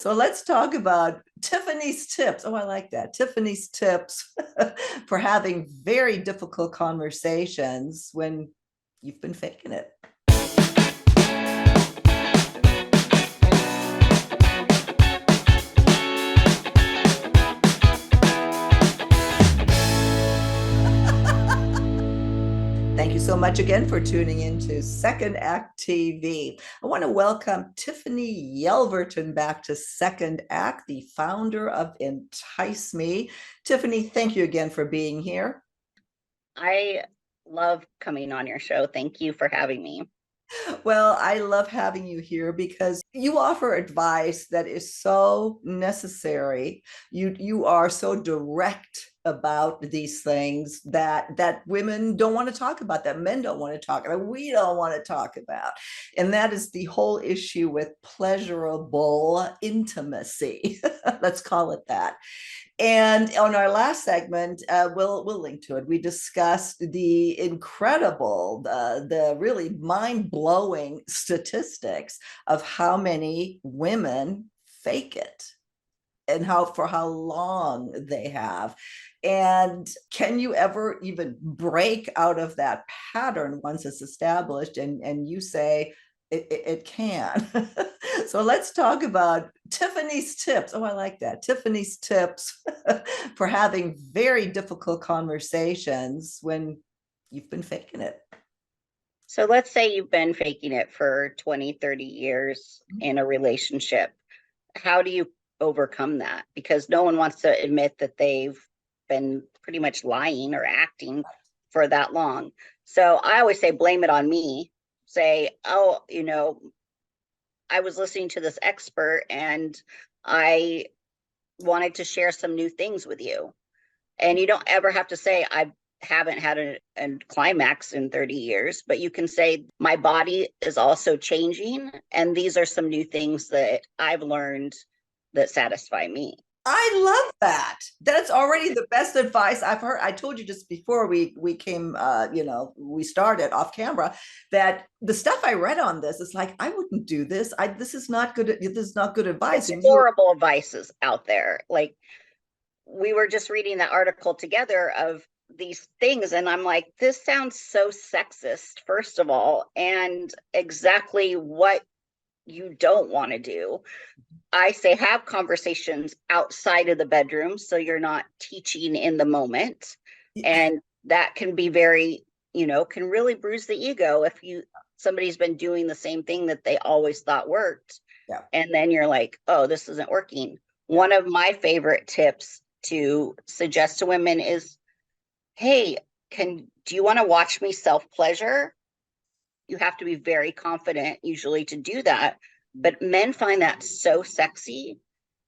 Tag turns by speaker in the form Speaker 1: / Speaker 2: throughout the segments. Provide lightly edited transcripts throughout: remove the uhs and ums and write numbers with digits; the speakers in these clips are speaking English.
Speaker 1: So let's talk about Tiffany's tips. Oh, I like that. Tiffany's tips for having very difficult conversations when you've been faking it. Thank you so much again for tuning into Second Act TV. I want to welcome Tiffany Yelverton back to Second Act, the founder of Entice Me. Tiffany, thank you again for being here.
Speaker 2: I love coming on your show. Thank you for having me.
Speaker 1: Well, I love having you here because you offer advice that is so necessary. You are so direct about these things that women don't want to talk about, that men don't want to talk about, we don't want to talk about. And that is the whole issue with pleasurable intimacy. Let's call it that. And on our last segment, we'll link to it. We discussed the incredible, the really mind blowing statistics of how many women fake it and for how long they have. And can you ever even break out of that pattern once it's established? And you say it can. So let's talk about Tiffany's tips. Oh, I like that. Tiffany's tips for having very difficult conversations when you've been faking it.
Speaker 2: So let's say you've been faking it for 20, 30 years in a relationship. How do you overcome that? Because no one wants to admit that they've been pretty much lying or acting for that long. So I always say, blame it on me. Say, oh, I was listening to this expert and I wanted to share some new things with you. And you don't ever have to say, I haven't had a climax in 30 years, but you can say, my body is also changing. And these are some new things that I've learned that satisfy me.
Speaker 1: I love that. That's already the best advice I've heard. I told you just before we came, we started off camera, that the stuff I read on this is like, I wouldn't do this. This is not good. This is not good advice.
Speaker 2: It's horrible advices out there. Like, we were just reading that article together of these things, and I'm like, this sounds so sexist, first of all, and exactly what you don't want to do. I say have conversations outside of the bedroom so you're not teaching in the moment. And that can be very, can really bruise the ego if somebody's been doing the same thing that they always thought worked.
Speaker 1: Yeah.
Speaker 2: And then you're like, oh, this isn't working. Yeah. One of my favorite tips to suggest to women is, hey, do you want to watch me self-pleasure? You have to be very confident usually to do that. But men find that so sexy.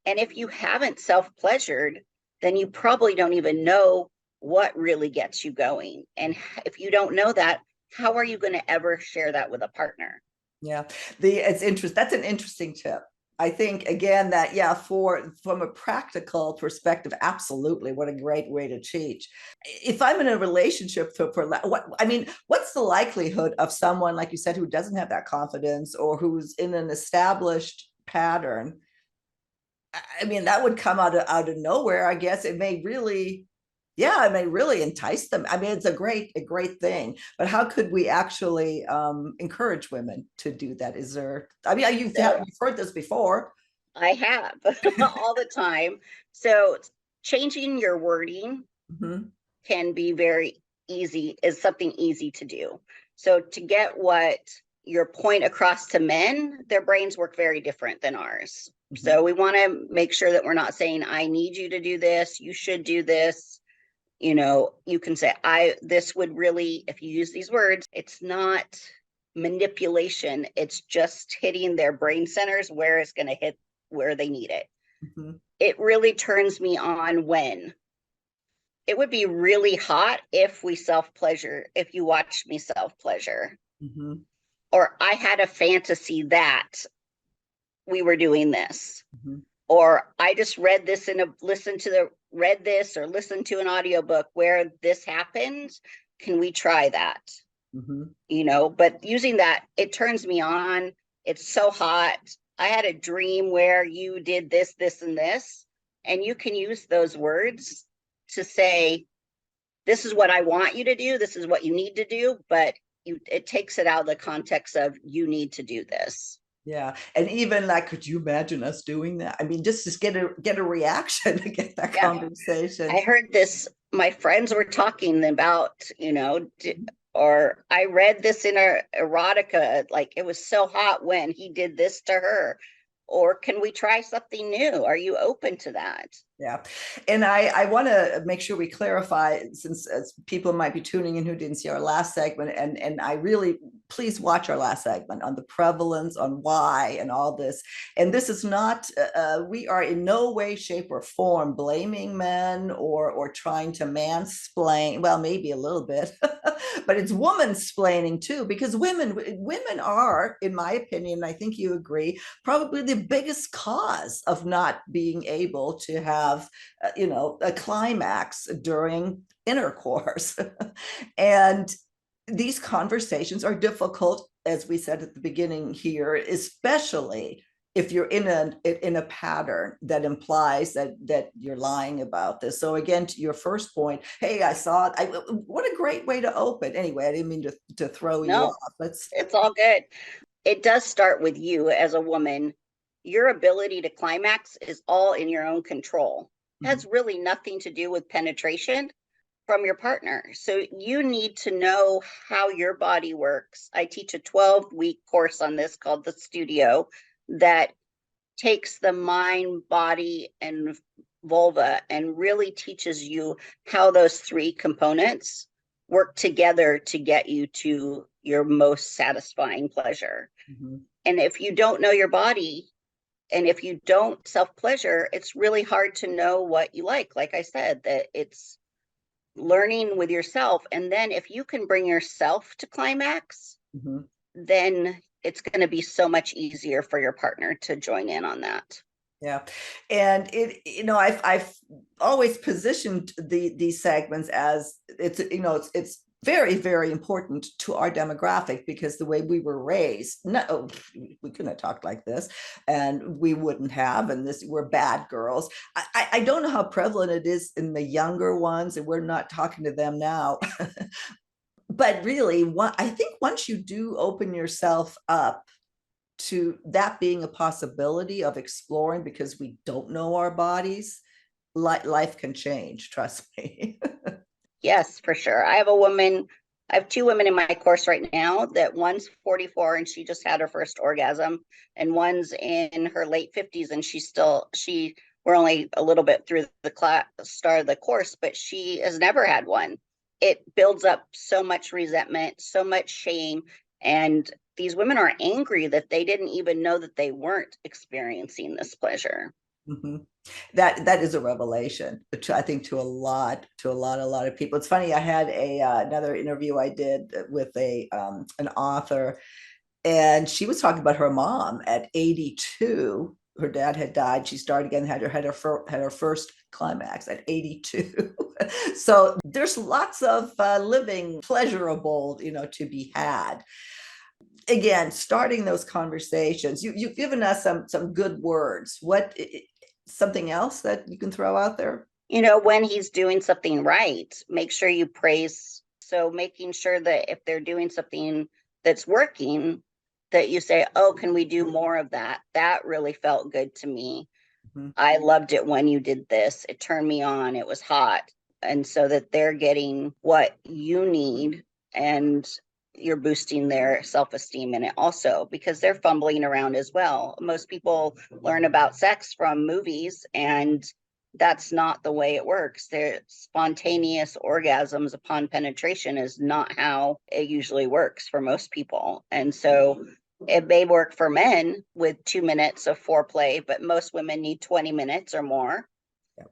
Speaker 2: And if you haven't self-pleasured, then you probably don't even know what really gets you going. And if you don't know that, how are you going to ever share that with a partner?
Speaker 1: Yeah, it's interesting. That's an interesting tip. I think again that from a practical perspective, absolutely, what a great way to teach. If I'm in a relationship what's the likelihood of someone, like you said, who doesn't have that confidence or who's in an established pattern? I mean, that would come out of nowhere. I guess it may really entice them. I mean, it's a great thing, but how could we actually encourage women to do that? Is there, I mean, you've heard this before.
Speaker 2: I have all the time. So changing your wording can be very easy, is something easy to do. So to get what your point across to men, their brains work very different than ours. So we want to make sure that we're not saying, I need you to do this, you should do this. You can say, this would really, if you use these words, it's not manipulation. It's just hitting their brain centers where it's going to hit where they need it. It really turns me on when it would be really hot if you watched me self-pleasure. Or I had a fantasy that we were doing this. Or I just read this listened to an audiobook where this happened. Can we try that? But using that, it turns me on. It's so hot. I had a dream where you did this, this, and this. And you can use those words to say, this is what I want you to do. This is what you need to do. But it takes it out of the context of you need to do this.
Speaker 1: Yeah. And even like, could you imagine us doing that? I mean, just get a reaction to get that
Speaker 2: Yeah.
Speaker 1: conversation.
Speaker 2: I heard this, my friends were talking about, or I read this in a erotica, like it was so hot when he did this to her. Or can we try something new? Are you open to that?
Speaker 1: Yeah. And I want to make sure we clarify, since people might be tuning in who didn't see our last segment, and I really, please watch our last segment on the prevalence, on why, and all this. And this is not, we are in no way, shape, or form blaming men or trying to mansplain. Well, maybe a little bit, but it's woman-splaining too, because women are, in my opinion, I think you agree, probably the biggest cause of not being able to have a climax during intercourse. And these conversations are difficult, as we said at the beginning here, especially if you're in a pattern that implies that you're lying about this. So again, to your first point, hey, I saw it. What a great way to open. Anyway, I didn't mean to throw you off.
Speaker 2: It's all good. It does start with you as a woman. Your ability to climax is all in your own control. It has really nothing to do with penetration from your partner. So you need to know how your body works. I teach a 12-week course on this called The Studio that takes the mind, body, and vulva and really teaches you how those three components work together to get you to your most satisfying pleasure. And if you don't know your body, and if you don't self-pleasure, it's really hard to know what you like. Like I said, that it's learning with yourself. And then if you can bring yourself to climax, then it's going to be so much easier for your partner to join in on that.
Speaker 1: Yeah. And I've always positioned these segments as it's very, very important to our demographic, because the way we were raised, no, we couldn't have talked like this, and we wouldn't have, and we're bad girls. I don't know how prevalent it is in the younger ones, and we're not talking to them now. But really, I think once you do open yourself up to that being a possibility of exploring, because we don't know our bodies, life can change, trust me.
Speaker 2: Yes, for sure. I have two women in my course right now, that one's 44 and she just had her first orgasm, and one's in her late 50s and we're only a little bit through the start of the course, but she has never had one. It builds up so much resentment, so much shame, and these women are angry that they didn't even know that they weren't experiencing this pleasure.
Speaker 1: That is a revelation, I think, to a lot of people. It's funny, I had another interview I did with an author, and she was talking about her mom at 82. Her dad had died. She started again, had her first climax at 82. So there's lots of living pleasurable, to be had. Again, starting those conversations. You've given us some good words. What something else that you can throw out there?
Speaker 2: When he's doing something right, make sure you praise. So making sure that if they're doing something that's working, that you say, oh, can we do more of that? That really felt good to me. I loved it when you did this. It turned me on. It was hot. And so that they're getting what you need, and you're boosting their self-esteem in it also, because they're fumbling around as well. Most people learn about sex from movies, and that's not the way it works. Their spontaneous orgasms upon penetration is not how it usually works for most people. And so it may work for men with 2 minutes of foreplay, but most women need 20 minutes or more.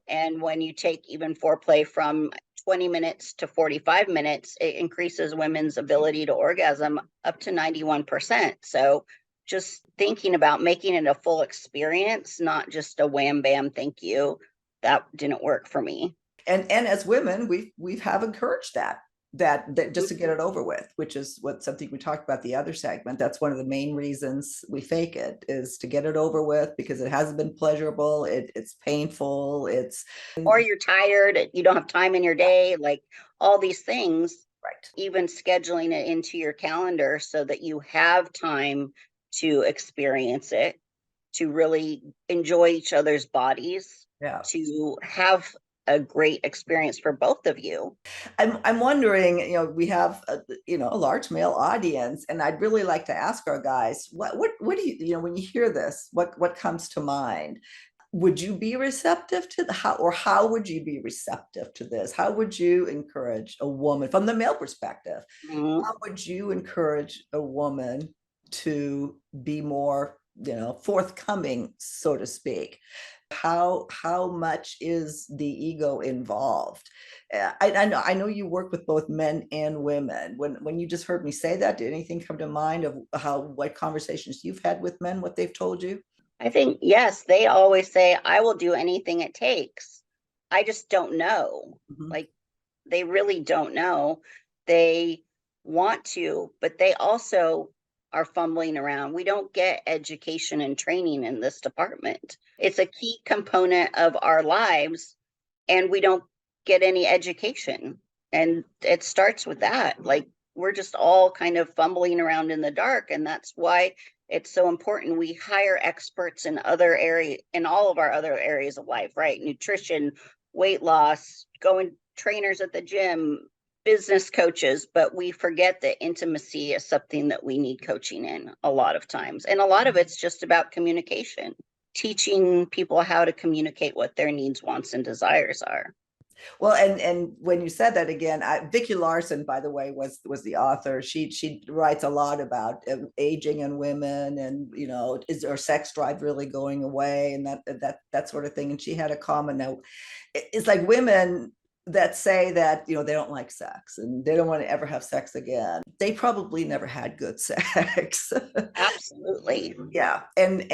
Speaker 2: And when you take even foreplay from 20 minutes to 45 minutes, it increases women's ability to orgasm up to 91%. So just thinking about making it a full experience, not just a wham, bam, thank you, that didn't work for me.
Speaker 1: And as women, we have encouraged that. that just to get it over with, which is what something we talked about the other segment. That's one of the main reasons we fake it, is to get it over with, because it hasn't been pleasurable. It's painful. It's
Speaker 2: Or you're tired, you don't have time in your day, like all these things.
Speaker 1: right.
Speaker 2: Even scheduling it into your calendar so that you have time to experience it, to really enjoy each other's bodies,
Speaker 1: Yeah.
Speaker 2: to have a great experience for both of you.
Speaker 1: I'm wondering, we have a large male audience, and I'd really like to ask our guys, what do you when you hear this, what comes to mind? Would you be receptive to how would you be receptive to this? How would you encourage a woman from the male perspective?
Speaker 2: Mm-hmm.
Speaker 1: How would you encourage a woman to be more, forthcoming, so to speak? How much is the ego involved? I know you work with both men and women. When you just heard me say that, did anything come to mind of what conversations you've had with men, what they've told you?
Speaker 2: I think, yes, they always say, I will do anything it takes. I just don't know.
Speaker 1: Mhm.
Speaker 2: Like, they really don't know. They want to, but they also are fumbling around. We don't get education and training in this department. It's a key component of our lives, and we don't get any education. And it starts with that. Like, we're just all kind of fumbling around in the dark. And that's why it's so important we hire experts in other areas, in all of our other areas of life, right? Nutrition, weight loss, going trainers at the gym, business coaches, but we forget that intimacy is something that we need coaching in a lot of times. And a lot of it's just about communication, teaching people how to communicate what their needs, wants, and desires are.
Speaker 1: Well, and when you said that again, Vicki Larson, by the way, was the author. She writes a lot about aging and women, and is our sex drive really going away, and that sort of thing. And she had a comment. Now, it's like women that say that they don't like sex and they don't want to ever have sex again. They probably never had good sex.
Speaker 2: Absolutely.
Speaker 1: Yeah, and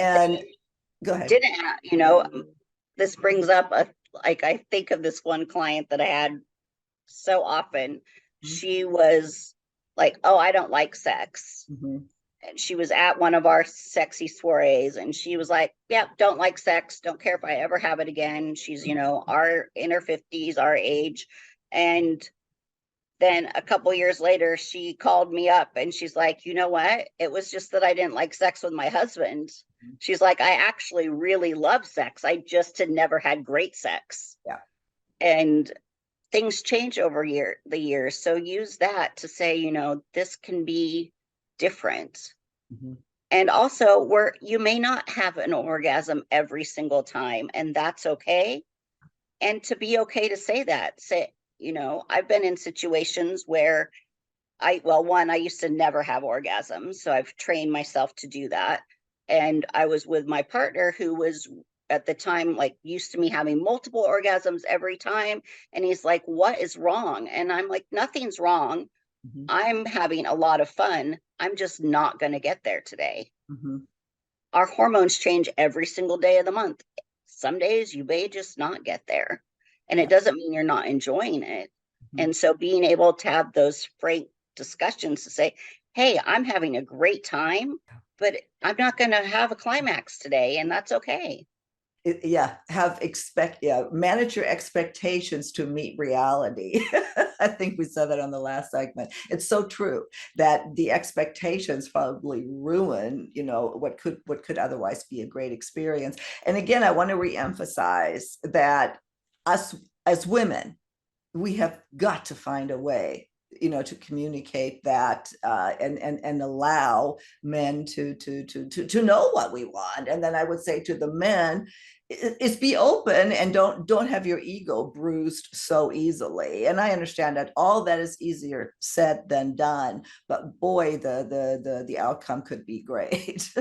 Speaker 1: go ahead.
Speaker 2: Didn't this brings up like, I think of this one client that I had so often. She was like, oh, I don't like sex.
Speaker 1: Mm-hmm.
Speaker 2: And she was at one of our sexy soirees, and she was like, yeah, don't like sex, don't care if I ever have it again. She's our in her 50s, our age. And then a couple years later, she called me up and she's like, you know what, it was just that I didn't like sex with my husband. She's like, I actually really love sex, I just had never had great sex.
Speaker 1: Yeah.
Speaker 2: And things change over the years, so use that to say, this can be different.
Speaker 1: Mm-hmm.
Speaker 2: And also, where you may not have an orgasm every single time, and that's okay. And to be okay to say that, I've been in situations where I used to never have orgasms, so I've trained myself to do that. And I was with my partner who was at the time like used to me having multiple orgasms every time. And he's like, what is wrong? And I'm like, nothing's wrong.
Speaker 1: Mm-hmm.
Speaker 2: I'm having a lot of fun. I'm just not going to get there today.
Speaker 1: Mm-hmm.
Speaker 2: Our hormones change every single day of the month. Some days you may just not get there. And
Speaker 1: Yeah.
Speaker 2: it doesn't mean you're not enjoying it.
Speaker 1: Mm-hmm.
Speaker 2: And so being able to have those frank discussions to say, hey, I'm having a great time, but I'm not going to have a climax today. And that's okay.
Speaker 1: Manage your expectations to meet reality. I think we said that on the last segment. It's so true that the expectations probably ruin what could otherwise be a great experience. And again, I want to reemphasize that us as women, we have got to find a way to communicate that, and allow men to know what we want. And then I would say to the men is be open and don't have your ego bruised so easily. And I understand that all that is easier said than done, but boy, the outcome could be great.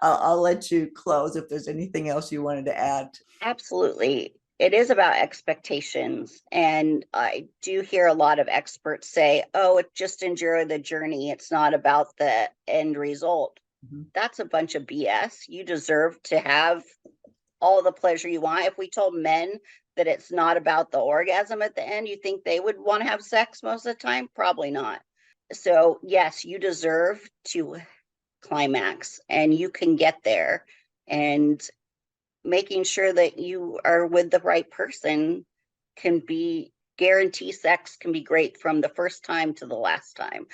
Speaker 1: I'll let you close if there's anything else you wanted to add.
Speaker 2: Absolutely. It is about expectations. And I do hear a lot of experts say, oh, just enjoy the journey. It's not about the end result.
Speaker 1: Mm-hmm.
Speaker 2: That's a bunch of BS. You deserve to have all the pleasure you want. If we told men that it's not about the orgasm at the end, you think they would want to have sex most of the time? Probably not. So yes, you deserve to climax, and you can get there. And making sure that you are with the right person can be guarantee sex can be great from the first time to the last time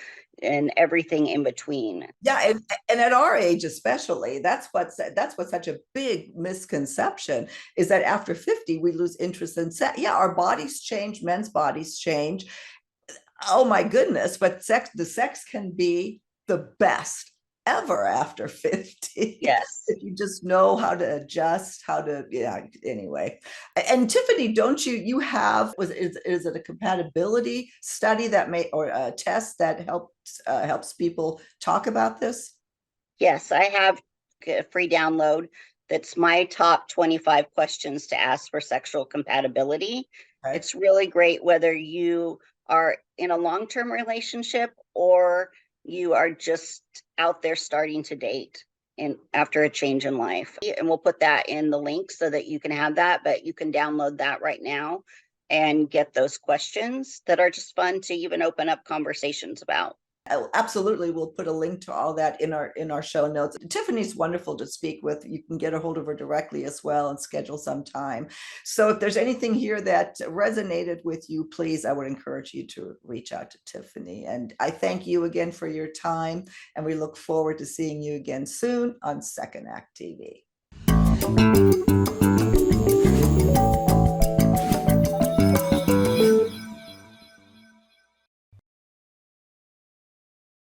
Speaker 2: and everything in between.
Speaker 1: Yeah, and at our age especially, that's what's such a big misconception, is that after 50 we lose interest in sex. Yeah, our bodies change, men's bodies change. Oh my goodness, but the sex can be the best ever after 50.
Speaker 2: Yes.
Speaker 1: If you just know how to adjust, how to, yeah, anyway. And Tiffany, don't you have, is it a compatibility study that may, or a test that helps people talk about this?
Speaker 2: Yes, I have a free download that's my top 25 questions to ask for sexual compatibility.
Speaker 1: Okay.
Speaker 2: It's really great whether you are in a long-term relationship or you are just out there starting to date and after a change in life. And we'll put that in the link so that you can have that, but you can download that right now and get those questions that are just fun to even open up conversations about.
Speaker 1: Absolutely, we'll put a link to all that in our show notes. Tiffany's wonderful to speak with. You can get a hold of her directly as well and schedule some time. So if there's anything here that resonated with you, please, I would encourage you to reach out to Tiffany. And I thank you again for your time, and we look forward to seeing you again soon on Second Act TV.